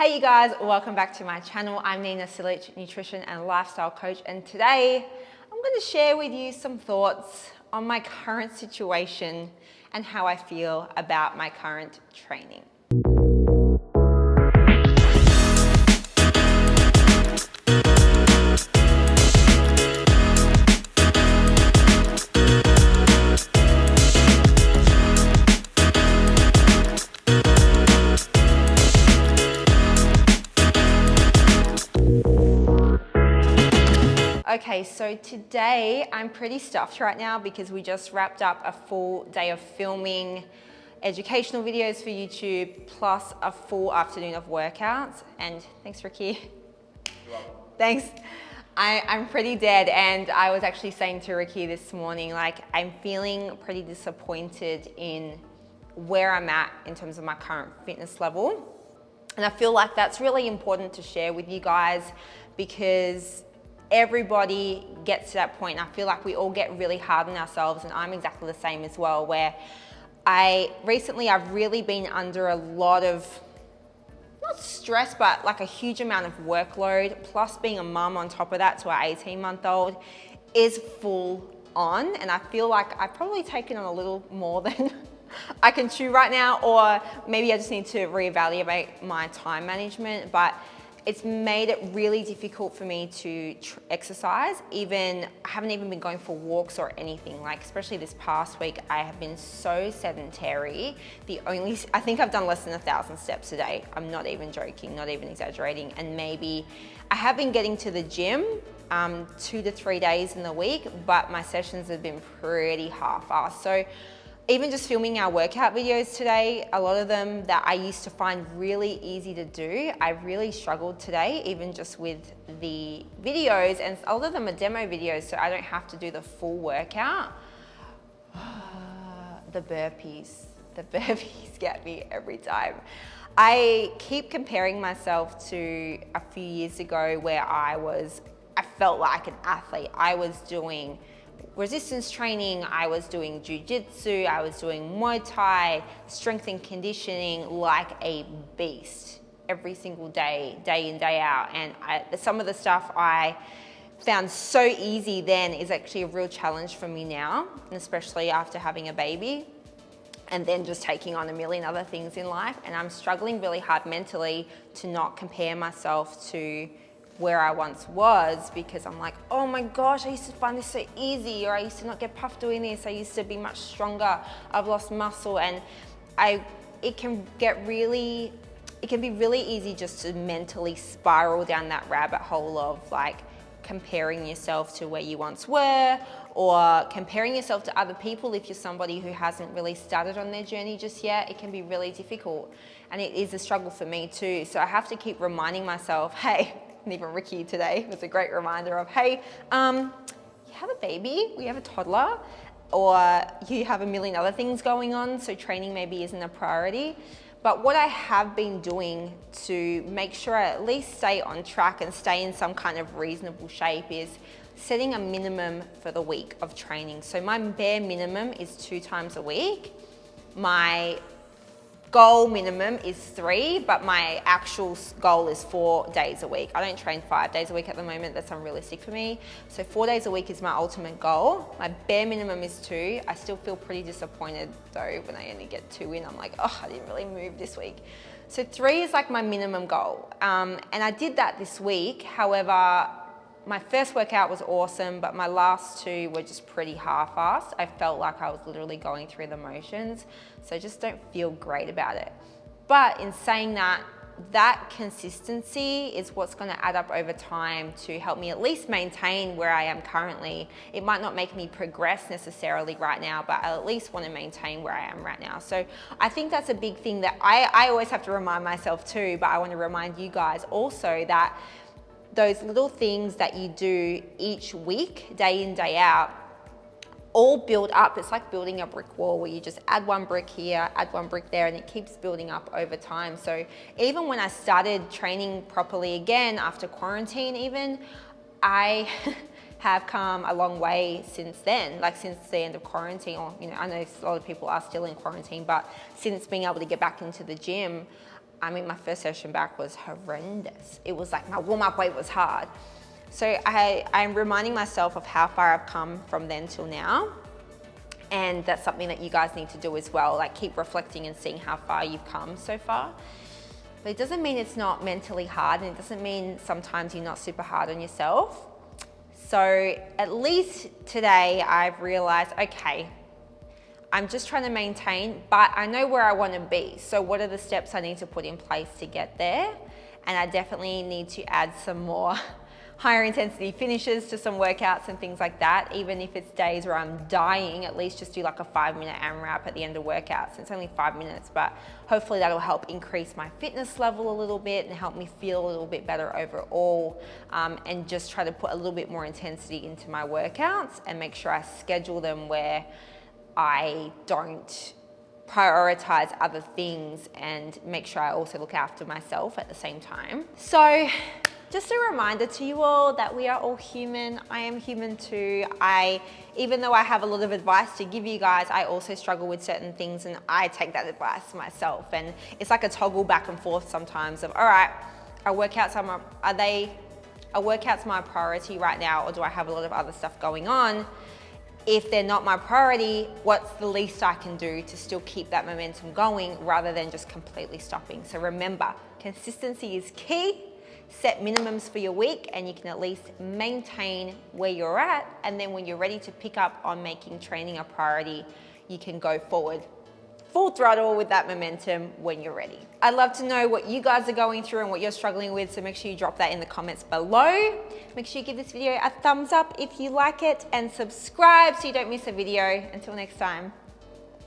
Hey you guys, welcome back to my channel. I'm Nina Silic, nutrition and lifestyle coach, and today I'm going to share with you some thoughts on my current situation and how I feel about my current training. Okay, so today I'm pretty stuffed right now because we just wrapped up a full day of filming educational videos for YouTube, plus a full afternoon of workouts. And thanks, Ricky. Thanks. I'm pretty dead, and I was actually saying to Ricky this morning, like, I'm feeling pretty disappointed in where I'm at in terms of my current fitness level. And I feel like that's really important to share with you guys because everybody gets to that point. I feel like we all get really hard on ourselves, and I'm exactly the same as well, where I've really been under a lot of, not stress, but like a huge amount of workload, plus being a mum on top of that to our 18-month-old is full on. And I feel like I've probably taken on a little more than I can chew right now, or maybe I just need to reevaluate my time management. But it's made it really difficult for me to exercise. I haven't even been going for walks or anything. Like, especially this past week, I have been so sedentary. I think I've done less than 1,000 steps a day. I'm not even joking, not even exaggerating. And maybe I have been getting to the gym 2 to 3 days in the week, but my sessions have been pretty half-assed. So even just filming our workout videos today, a lot of them that I used to find really easy to do, I really struggled today, even just with the videos, and a lot of them are demo videos, so I don't have to do the full workout. The burpees get me every time. I keep comparing myself to a few years ago where I felt like an athlete. I was doing resistance training, I was doing jiu-jitsu, I was doing Muay Thai, strength and conditioning like a beast every single day, day in, day out. And some of the stuff I found so easy then is actually a real challenge for me now, and especially after having a baby and then just taking on a million other things in life. And I'm struggling really hard mentally to not compare myself to where I once was, because I'm like, oh my gosh, I used to find this so easy, or I used to not get puffed doing this, I used to be much stronger, I've lost muscle. And it can be really easy just to mentally spiral down that rabbit hole of like comparing yourself to where you once were, or comparing yourself to other people. If you're somebody who hasn't really started on their journey just yet, it can be really difficult, and it is a struggle for me too. So I have to keep reminding myself, hey, and even Ricky today was a great reminder of, hey, you have a baby, we have a toddler, or you have a million other things going on, so training maybe isn't a priority. But what I have been doing to make sure I at least stay on track and stay in some kind of reasonable shape is setting a minimum for the week of training. So my bare minimum is 2 times a week. My goal minimum is 3, but my actual goal is 4 days a week. I don't train 5 days a week at the moment. That's unrealistic for me. So 4 days a week is my ultimate goal. My bare minimum is 2. I still feel pretty disappointed though when I only get 2 in. I'm like, oh, I didn't really move this week. So 3 is like my minimum goal. And I did that this week. However, my first workout was awesome, but my last 2 were just pretty half-assed. I felt like I was literally going through the motions, so I just don't feel great about it. But in saying that, that consistency is what's going to add up over time to help me at least maintain where I am currently. It might not make me progress necessarily right now, but I at least want to maintain where I am right now. So I think that's a big thing that I always have to remind myself too, but I want to remind you guys also that those little things that you do each week, day in, day out, all build up. It's like building a brick wall where you just add 1 brick here, add 1 brick there, and it keeps building up over time. So even when I started training properly again after quarantine even, I have come a long way since then, like since the end of quarantine, or, I know a lot of people are still in quarantine, but since being able to get back into the gym, I mean, my first session back was horrendous. It was like my warm-up weight was hard. So I'm reminding myself of how far I've come from then till now. And that's something that you guys need to do as well. Like keep reflecting and seeing how far you've come so far. But it doesn't mean it's not mentally hard, and it doesn't mean sometimes you're not super hard on yourself. So at least today I've realized, okay, I'm just trying to maintain, but I know where I want to be. So what are the steps I need to put in place to get there? And I definitely need to add some more higher intensity finishes to some workouts and things like that. Even if it's days where I'm dying, at least just do like a 5-minute AMRAP at the end of workouts. It's only 5 minutes, but hopefully that'll help increase my fitness level a little bit and help me feel a little bit better overall, and just try to put a little bit more intensity into my workouts and make sure I schedule them where I don't prioritize other things, and make sure I also look after myself at the same time. So just a reminder to you all that we are all human. I am human too. Even though I have a lot of advice to give you guys, I also struggle with certain things, and I take that advice myself. And it's like a toggle back and forth sometimes of, all right, are workouts my priority right now, or do I have a lot of other stuff going on? If they're not my priority, what's the least I can do to still keep that momentum going rather than just completely stopping? So remember, consistency is key. Set minimums for your week and you can at least maintain where you're at. And then when you're ready to pick up on making training a priority, you can go forward full throttle with that momentum when you're ready. I'd love to know what you guys are going through and what you're struggling with, so make sure you drop that in the comments below. Make sure you give this video a thumbs up if you like it and subscribe so you don't miss a video. Until next time.